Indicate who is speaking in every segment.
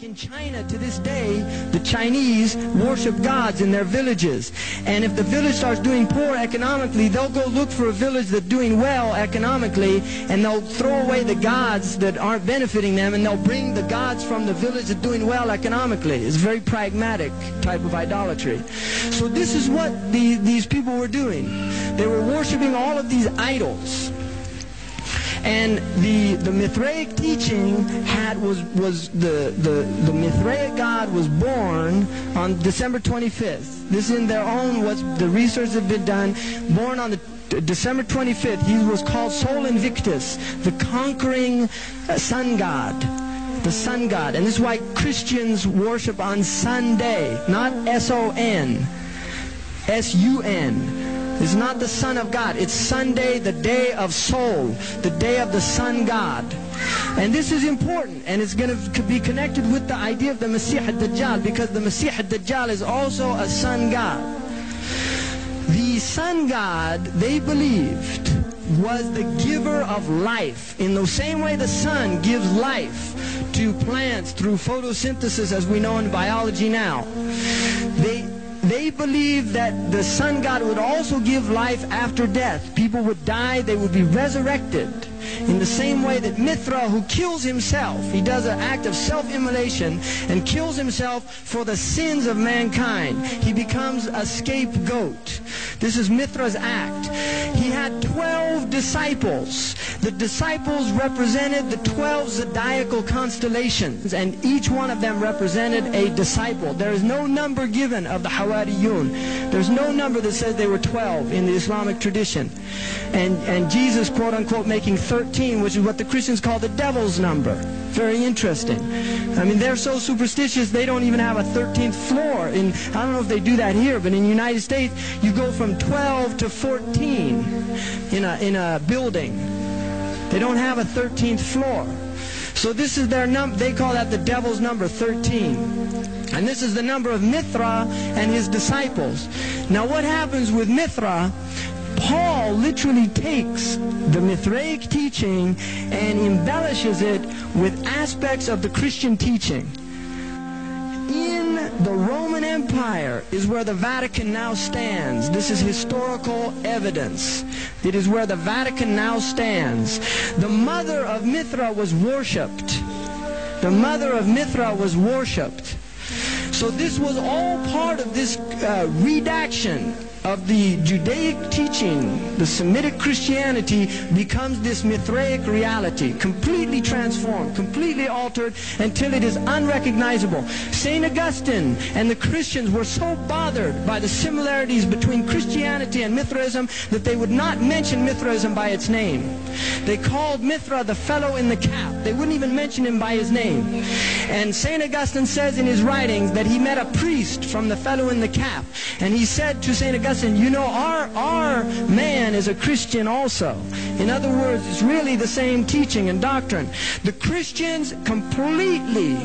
Speaker 1: In China, to this day, the Chinese worship gods in their villages. And if the village starts doing poor economically, they'll go look for a village that's doing well economically, and they'll throw away the gods that aren't benefiting them, and they'll bring the gods from the village that's doing well economically. It's a very pragmatic type of idolatry. So this is what these people were doing. They were worshiping all of these idols. And the Mithraic teaching was the Mithraic God was born on December 25th. This is in their own, the research that has been done. Born on the December 25th, he was called Sol Invictus, the conquering sun god. The sun god. And this is why Christians worship on Sunday, not S-O-N, S-U-N. It's not the Son of God. It's Sunday, the day of Sol, the day of the sun god. And this is important, and it's going to be connected with the idea of the Masih al-Dajjal, because the Masih al-Dajjal is also a sun god. The sun god, they believed, was the giver of life. In the same way the sun gives life to plants through photosynthesis, as we know in biology now. They believed that the sun god would also give life after death. People would die, they would be resurrected. In the same way that Mithra, who kills himself, he does an act of self-immolation and kills himself for the sins of mankind. He becomes a scapegoat. This is Mithra's act. He had 12 disciples. The disciples represented the 12 zodiacal constellations, and each one of them represented a disciple. There is no number given of the Hawariyun. There's no number that says they were 12 in the Islamic tradition. And Jesus, quote-unquote, making 13, which is what the Christians call the devil's number. Very interesting. I mean, they're so superstitious, they don't even have a 13th floor. I don't know if they do that here, but in the United States, you go from 12 to 14 in a building. They don't have a 13th floor. So this is their number. They call that the devil's number, 13. And this is the number of Mithra and his disciples. Now what happens with Mithra? Paul literally takes the Mithraic teaching and embellishes it with aspects of the Christian teaching. In the Roman Empire is where the Vatican now stands. This is historical evidence. It is where the Vatican now stands. The mother of Mithra was worshipped. The mother of Mithra was worshipped. So this was all part of this redaction of the Judaic teaching. The Semitic Christianity becomes this Mithraic reality, completely transformed, completely altered, until it is unrecognizable. St. Augustine and the Christians were so bothered by the similarities between Christianity and Mithraism that they would not mention Mithraism by its name. They called Mithra the fellow in the cap. They wouldn't even mention him by his name. And St. Augustine says in his writings that he met a priest from the fellow in the cap, and he said to St. Augustine, you know, our man is a Christian also. In other words, it's really the same teaching and doctrine. The Christians completely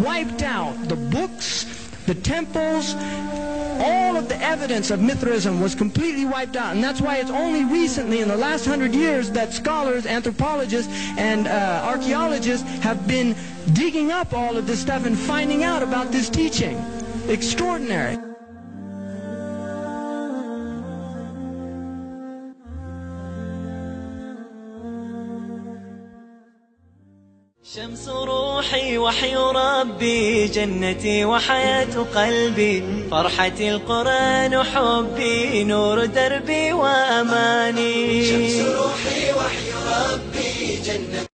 Speaker 1: wiped out the books, the temples, all of the evidence of Mithraism was completely wiped out. And that's why it's only recently, in the last 100 years, that scholars, anthropologists, and archaeologists have been digging up all of this stuff and finding out about this teaching. Extraordinary.
Speaker 2: شمس روحي وحي ربي جنتي وحياة قلبي فرحتي القرآن حبي نور دربي وأماني شمس روحي وحي ربي جنتي